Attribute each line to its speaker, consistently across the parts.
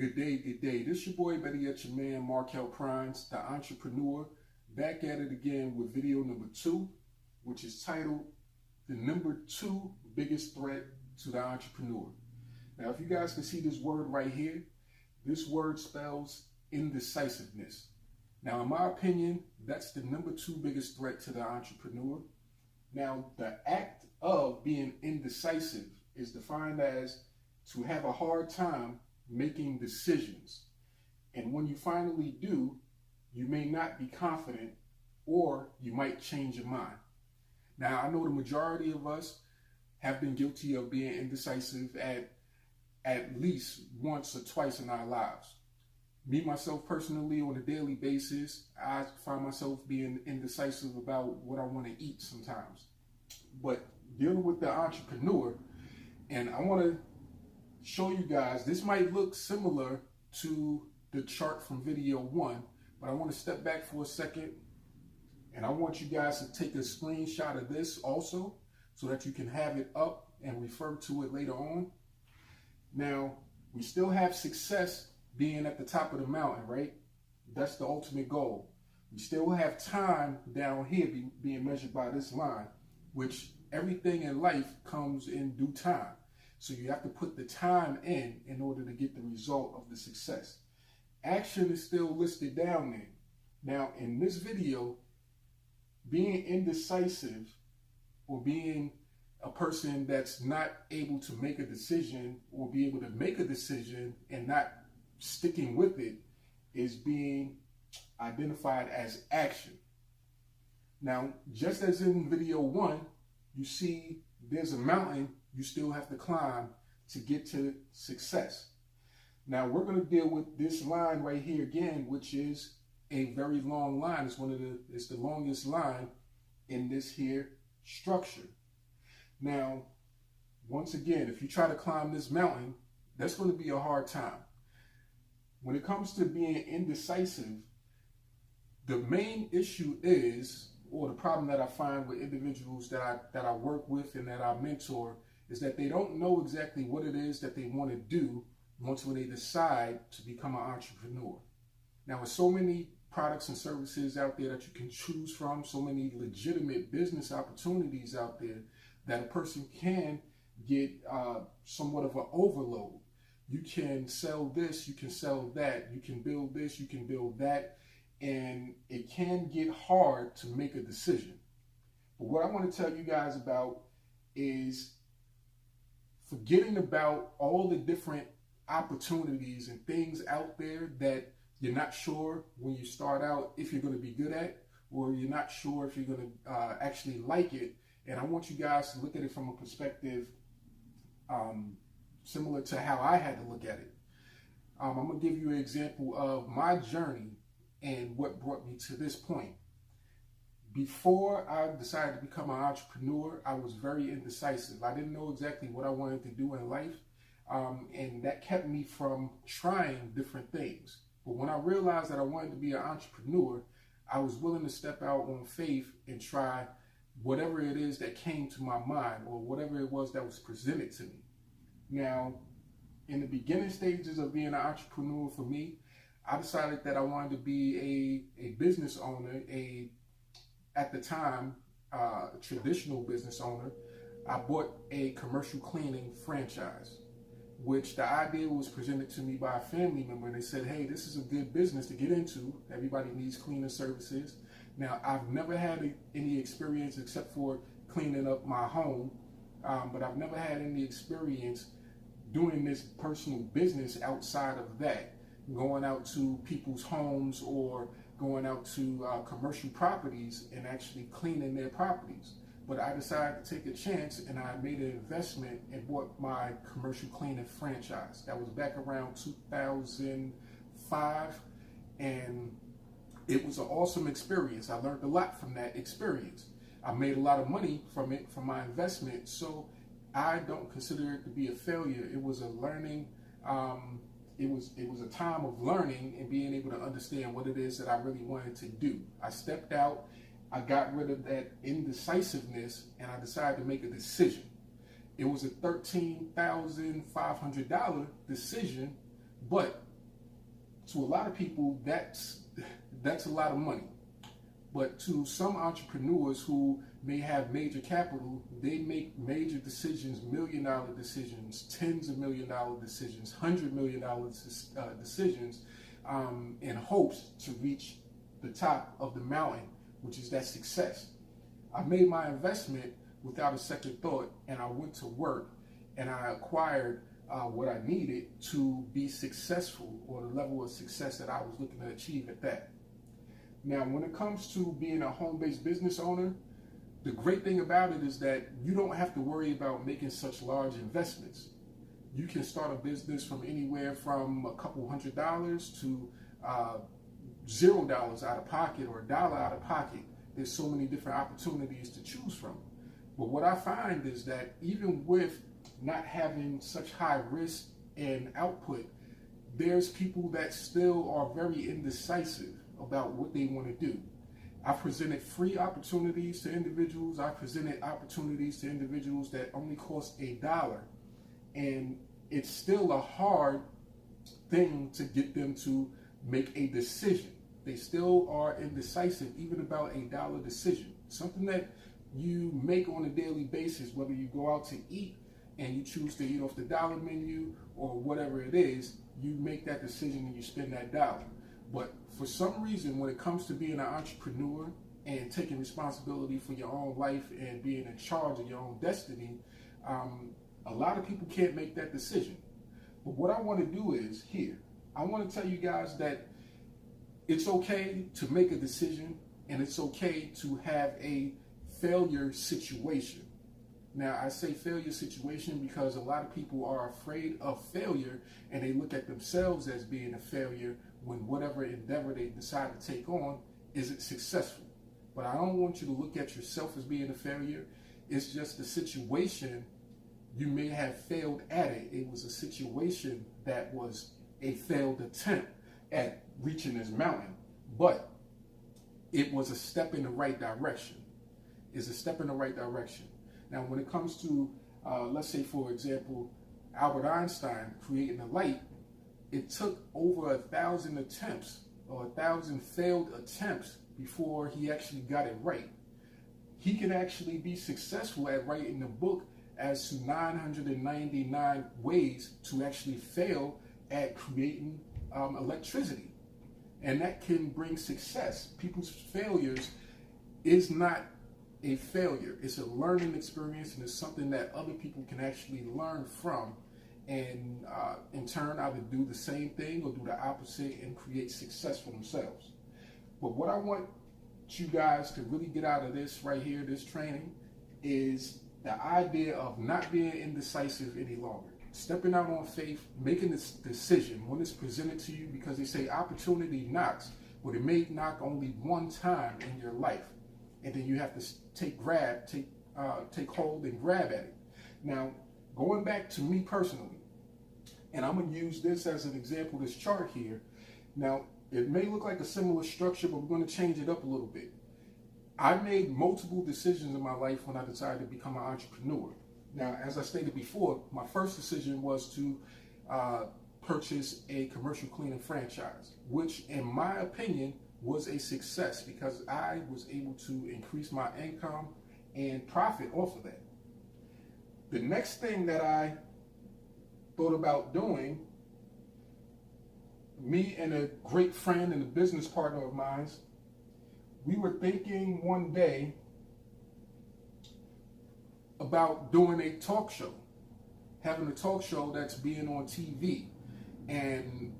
Speaker 1: Good day, good day. This your boy, better yet your man, Markel Prines, the entrepreneur, back at it again with video number 2, which is titled, The Number 2 Biggest Threat to the Entrepreneur. Now, if you guys can see this word right here, this word spells indecisiveness. Now, in my opinion, that's the number 2 biggest threat to the entrepreneur. Now, the act of being indecisive is defined as to have a hard time making decisions. And when you finally do, you may not be confident or you might change your mind. Now, I know the majority of us have been guilty of being indecisive at least once or twice in our lives. Me, myself, personally, on a daily basis, I find myself being indecisive about what I want to eat sometimes. But dealing with the entrepreneur, and I want to show you guys, this might look similar to the chart from video 1, but I want to step back for a second, and I want you guys to take a screenshot of this also, so that you can have it up and refer to it later on. Now, we still have success being at the top of the mountain, right? That's the ultimate goal. We still have time down here being measured by this line, which everything in life comes in due time. So you have to put the time in order to get the result of the success. Action is still listed down there. Now, in this video, being indecisive or being a person that's not able to make a decision or be able to make a decision and not sticking with it is being identified as action. Now, just as in video 1, you see there's a mountain you still have to climb to get to success. Now, we're going to deal with this line right here again, which is a very long line. It's the longest line in this here structure. Now, once again, if you try to climb this mountain, that's going to be a hard time. When it comes to being indecisive, the main issue is, or the problem that I find with individuals that I work with and that I mentor, is that they don't know exactly what it is that they want to do once they decide to become an entrepreneur. Now, with so many products and services out there that you can choose from, so many legitimate business opportunities out there, that a person can get somewhat of an overload. You can sell this, you can sell that, you can build this, you can build that, and it can get hard to make a decision. But what I want to tell you guys about is forgetting about all the different opportunities and things out there that you're not sure when you start out if you're going to be good at, or you're not sure if you're going to actually like it. And I want you guys to look at it from a perspective similar to how I had to look at it. I'm going to give you an example of my journey and what brought me to this point. Before I decided to become an entrepreneur, I was very indecisive. I didn't know exactly what I wanted to do in life, and that kept me from trying different things. But when I realized that I wanted to be an entrepreneur, I was willing to step out on faith and try whatever it is that came to my mind or whatever it was that was presented to me. Now, in the beginning stages of being an entrepreneur for me, I decided that I wanted to be a business owner, at the time, a traditional business owner. I bought a commercial cleaning franchise, which the idea was presented to me by a family member. And they said, hey, this is a good business to get into. Everybody needs cleaning services. Now, I've never had any experience except for cleaning up my home, but I've never had any experience doing this personal business outside of that, going out to people's homes or going out to commercial properties and actually cleaning their properties. But I decided to take a chance, and I made an investment and bought my commercial cleaning franchise. That was back around 2005, and it was an awesome experience. I learned a lot from that experience. I made a lot of money from it, from my investment, so I don't consider it to be a failure. It was a learning, it was a time of learning and being able to understand what it is that I really wanted to do. I stepped out, I got rid of that indecisiveness, and I decided to make a decision. It was a $13,500 decision, but To a lot of people, that's a lot of money. But to some entrepreneurs who may have major capital, they make major decisions, $1 million decisions, tens of $1 million decisions, $100 million decisions, in hopes to reach the top of the mountain, which is that success. I made my investment without a second thought, and I went to work, and I acquired what I needed to be successful, or the level of success that I was looking to achieve at that. Now, when it comes to being a home-based business owner, the great thing about it is that you don't have to worry about making such large investments. You can start a business from anywhere from a couple $100 to $0 out of pocket, or $1 out of pocket. There's so many different opportunities to choose from. But what I find is that even with not having such high risk and output, there's people that still are very indecisive about what they want to do. I presented free opportunities to individuals. I presented opportunities to individuals that only cost $1. And it's still a hard thing to get them to make a decision. They still are indecisive, even about $1 decision. Something that you make on a daily basis, whether you go out to eat and you choose to eat off the dollar menu or whatever it is, you make that decision and you spend that dollar. But for some reason, when it comes to being an entrepreneur and taking responsibility for your own life and being in charge of your own destiny, a lot of people can't make that decision. But what I want to do is here, I want to tell you guys that it's okay to make a decision, and it's okay to have a failure situation. Now, I say failure situation because a lot of people are afraid of failure, and they look at themselves as being a failure when whatever endeavor they decide to take on isn't successful. But I don't want you to look at yourself as being a failure. It's just a situation. You may have failed at it. It was a situation that was a failed attempt at reaching this mountain, but it was a step in the right direction. It's a step in the right direction. Now, when it comes to, let's say, for example, Albert Einstein creating the light, it took over 1,000 attempts, or 1,000 failed attempts, before he actually got it right. He can actually be successful at writing a book as to 999 ways to actually fail at creating electricity. And that can bring success. People's failures is not a failure. It's a learning experience, and it's something that other people can actually learn from, and in turn either do the same thing or do the opposite and create success for themselves. But what I want you guys to really get out of this right here, this training, is the idea of not being indecisive any longer. Stepping out on faith, making this decision when it's presented to you, because they say opportunity knocks, but it may knock only one time in your life, and then you have to take hold and grab at it. Now, going back to me personally, and I'm going to use this as an example, this chart here. Now, it may look like a similar structure, but we're going to change it up a little bit. I made multiple decisions in my life when I decided to become an entrepreneur. Now, as I stated before, my first decision was to purchase a commercial cleaning franchise, which in my opinion was a success because I was able to increase my income and profit off of that. The next thing that I thought about doing, me and a great friend and a business partner of mine, we were thinking one day about doing a talk show, having a talk show that's being on TV and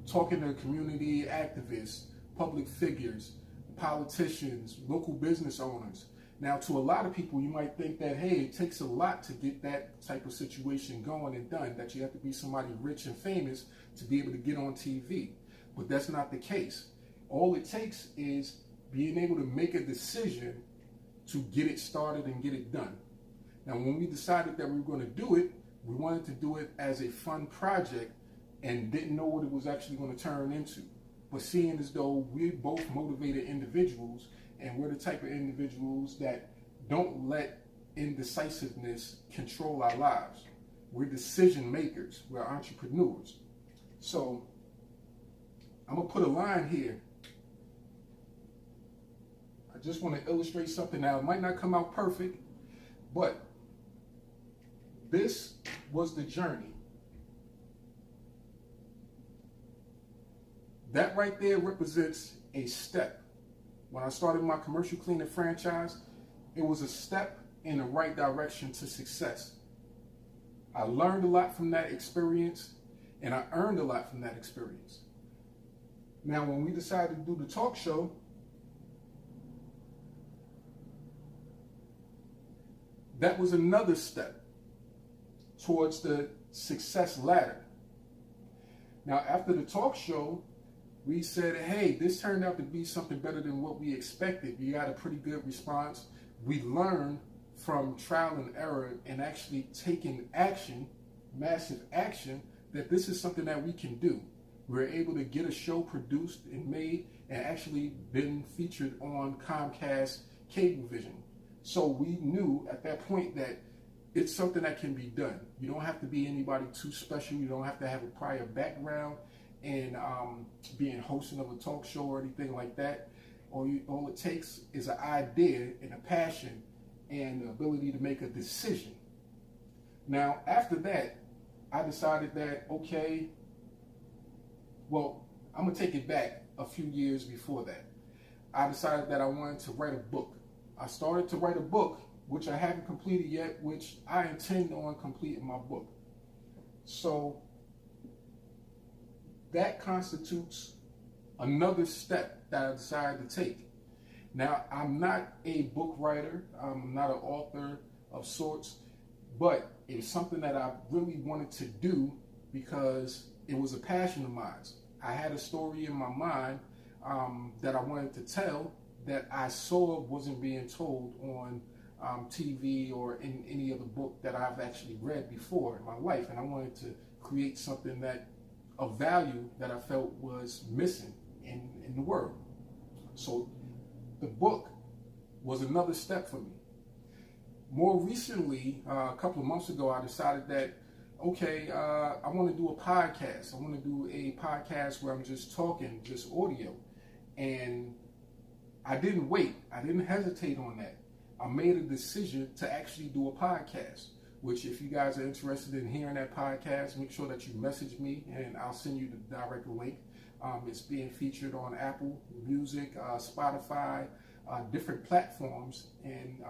Speaker 1: talking to community activists, public figures, politicians, local business owners. Now, to a lot of people, you might think that, hey, it takes a lot to get that type of situation going and done, that you have to be somebody rich and famous to be able to get on TV. But that's not the case. All it takes is being able to make a decision to get it started and get it done. Now, when we decided that we were going to do it, we wanted to do it as a fun project and didn't know what it was actually going to turn into. But seeing as though we're both motivated individuals, and we're the type of individuals that don't let indecisiveness control our lives. We're decision makers. We're entrepreneurs. So I'm going to put a line here. I just want to illustrate something. Now, it might not come out perfect, but this was the journey. That right there represents a step. When I started my commercial cleaning franchise, it was a step in the right direction to success. I learned a lot from that experience, and I earned a lot from that experience. Now, when we decided to do the talk show, that was another step towards the success ladder. Now, after the talk show, we said, hey, this turned out to be something better than what we expected. We got a pretty good response. We learned from trial and error and actually taking action, massive action, that this is something that we can do. We're able to get a show produced and made and actually been featured on Comcast Cablevision. So we knew at that point that it's something that can be done. You don't have to be anybody too special. You don't have to have a prior background in being hosting of a talk show or anything like that. All it takes is an idea and a passion and the ability to make a decision. Now, after that, I decided that, okay, well, I'm going to take it back a few years before that. I decided that I wanted to write a book. I started to write a book, which I haven't completed yet, which I intend on completing my book. So that constitutes another step that I decided to take. Now, I'm not a book writer. I'm not an author of sorts, but it was something that I really wanted to do because it was a passion of mine. I had a story in my mind that I wanted to tell that I saw wasn't being told on TV or in any other book that I've actually read before in my life. And I wanted to create something that of value that I felt was missing in the world. So the book was another step for me. More recently, a couple of months ago, I decided that, okay, I want to do a podcast. I want to do a podcast where I'm just talking, just audio. And I didn't wait. I didn't hesitate on that. I made a decision to actually do a podcast, which if you guys are interested in hearing that podcast, make sure that you message me and I'll send you the direct link. It's being featured on Apple Music, Spotify, different platforms. And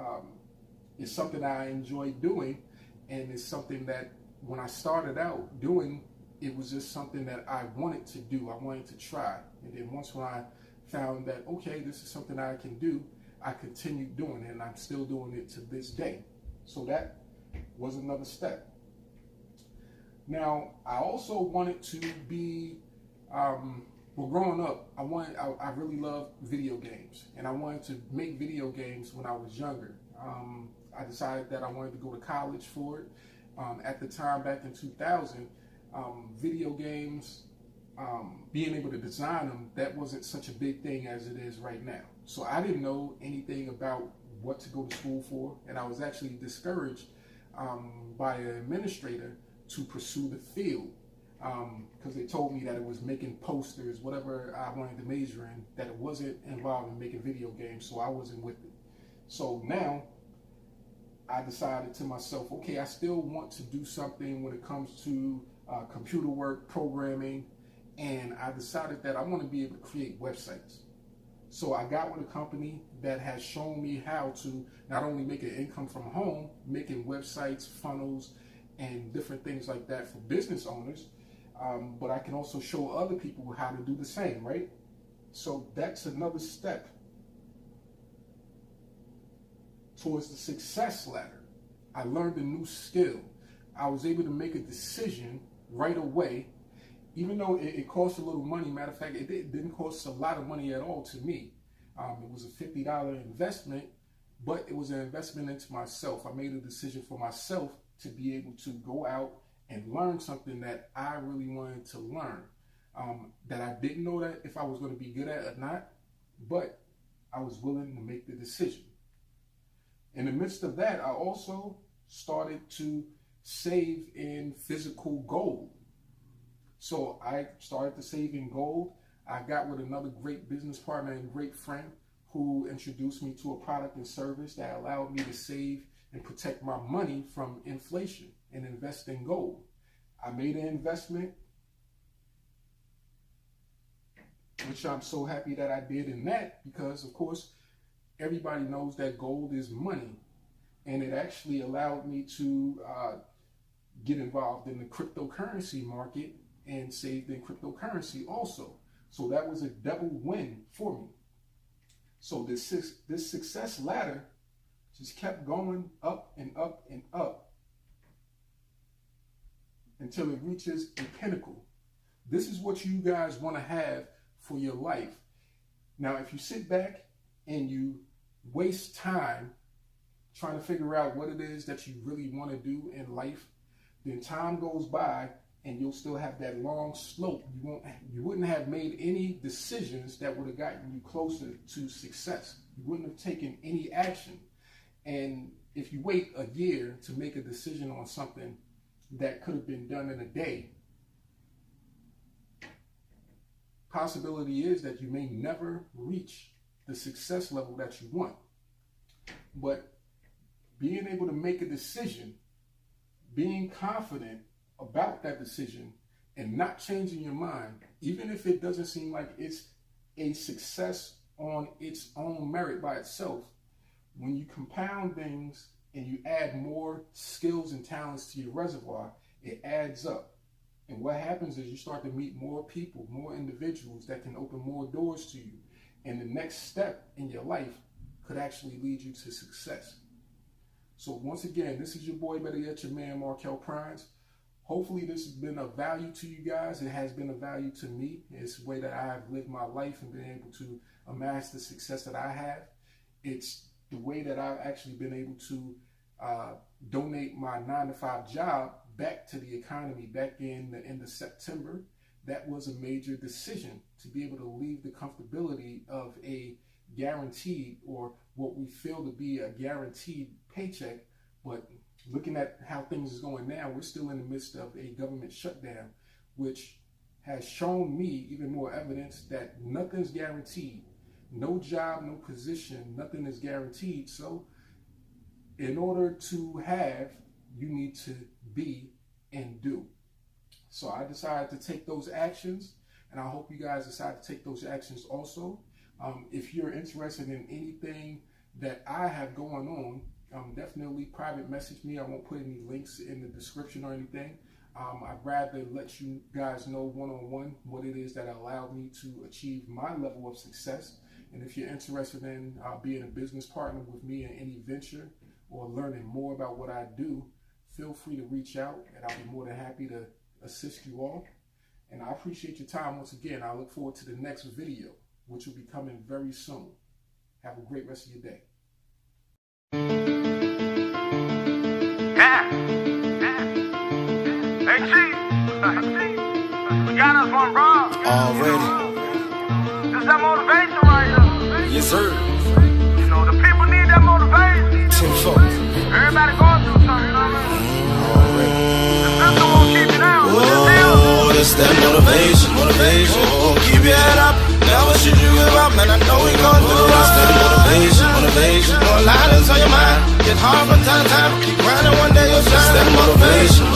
Speaker 1: it's something I enjoy doing. And it's something that when I started out doing, it was just something that I wanted to do. I wanted to try. And then once when I found that, okay, this is something I can do, I continued doing it, and I'm still doing it to this day. So that was another step. Now, I also wanted to be, well, growing up, I really loved video games, and I wanted to make video games when I was younger. I decided that I wanted to go to college for it. At the time, back in 2000, video games, being able to design them, that wasn't such a big thing as it is right now. So I didn't know anything about what to go to school for, and I was actually discouraged by an administrator to pursue the field because they told me that it was making posters, whatever I wanted to major in, that it wasn't involved in making video games, so I wasn't with it. So now I decided to myself, okay, I still want to do something when it comes to computer work, programming, and I decided that I want to be able to create websites. So I got with a company that has shown me how to not only make an income from home, making websites, funnels, and different things like that for business owners, but I can also show other people how to do the same, right? So that's another step towards the success ladder. I learned a new skill. I was able to make a decision right away, even though it cost a little money. Matter of fact, it didn't cost a lot of money at all to me. It was a $50 investment, but it was an investment into myself. I made a decision for myself to be able to go out and learn something that I really wanted to learn, that I didn't know that if I was going to be good at or not, but I was willing to make the decision. In the midst of that, I also started to save in physical gold. So I started to save in gold. I got with another great business partner and great friend who introduced me to a product and service that allowed me to save and protect my money from inflation and invest in gold. I made an investment, which I'm so happy that I did in that, because of course everybody knows that gold is money, and it actually allowed me to get involved in the cryptocurrency market and saved in cryptocurrency also. So that was a double win for me. So this success ladder just kept going up and up and up until it reaches a pinnacle. This is what you guys want to have for your life. Now, if you sit back and you waste time trying to figure out what it is that you really want to do in life, then time goes by and you'll still have that long slope. You wouldn't have made any decisions that would have gotten you closer to success. You wouldn't have taken any action. And if you wait a year to make a decision on something that could have been done in a day, possibility is that you may never reach the success level that you want. But being able to make a decision, being confident about that decision, and not changing your mind, even if it doesn't seem like it's a success on its own merit by itself, when you compound things and you add more skills and talents to your reservoir, it adds up. And what happens is you start to meet more people, more individuals that can open more doors to you. And the next step in your life could actually lead you to success. So once again, this is your boy, better yet your man, Markel Prines. Hopefully this has been of value to you guys. It has been of value to me. It's the way that I have lived my life and been able to amass the success that I have. It's the way that I've actually been able to donate my 9-to-5 job back to the economy back in the end of September. That was a major decision, to be able to leave the comfortability of a guaranteed, or what we feel to be a guaranteed paycheck. But looking at how things is going now, we're still in the midst of a government shutdown, which has shown me even more evidence that nothing's guaranteed. No job, no position, nothing is guaranteed. So in order to have, you need to be and do. So I decided to take those actions, and I hope you guys decide to take those actions also. If you're interested in anything that I have going on, definitely private message me. I won't put any links in the description or anything. I'd rather let you guys know one-on-one what it is that allowed me to achieve my level of success. And if you're interested in being a business partner with me in any venture or learning more about what I do, feel free to reach out, and I'll be more than happy to assist you all. And I appreciate your time once again. I look forward to the next video, which will be coming very soon. Have a great rest of your day.
Speaker 2: Yeah. Hey, Chief. We got us one wrong.
Speaker 3: Already.
Speaker 2: This is that motivation right here.
Speaker 3: Yes, sir.
Speaker 2: You know, the people need that motivation.
Speaker 3: Tenfold.
Speaker 2: Everybody going through something, you know what I mean?
Speaker 3: Already.
Speaker 2: The system won't keep you down.
Speaker 3: Oh, it's that motivation. Oh, keep your head up. Never should you give up, man. I know we going through rough. It's that motivation. No lies on your mind. Get hard from time to time. Keep grinding, one day you'll shine. It's that motivation.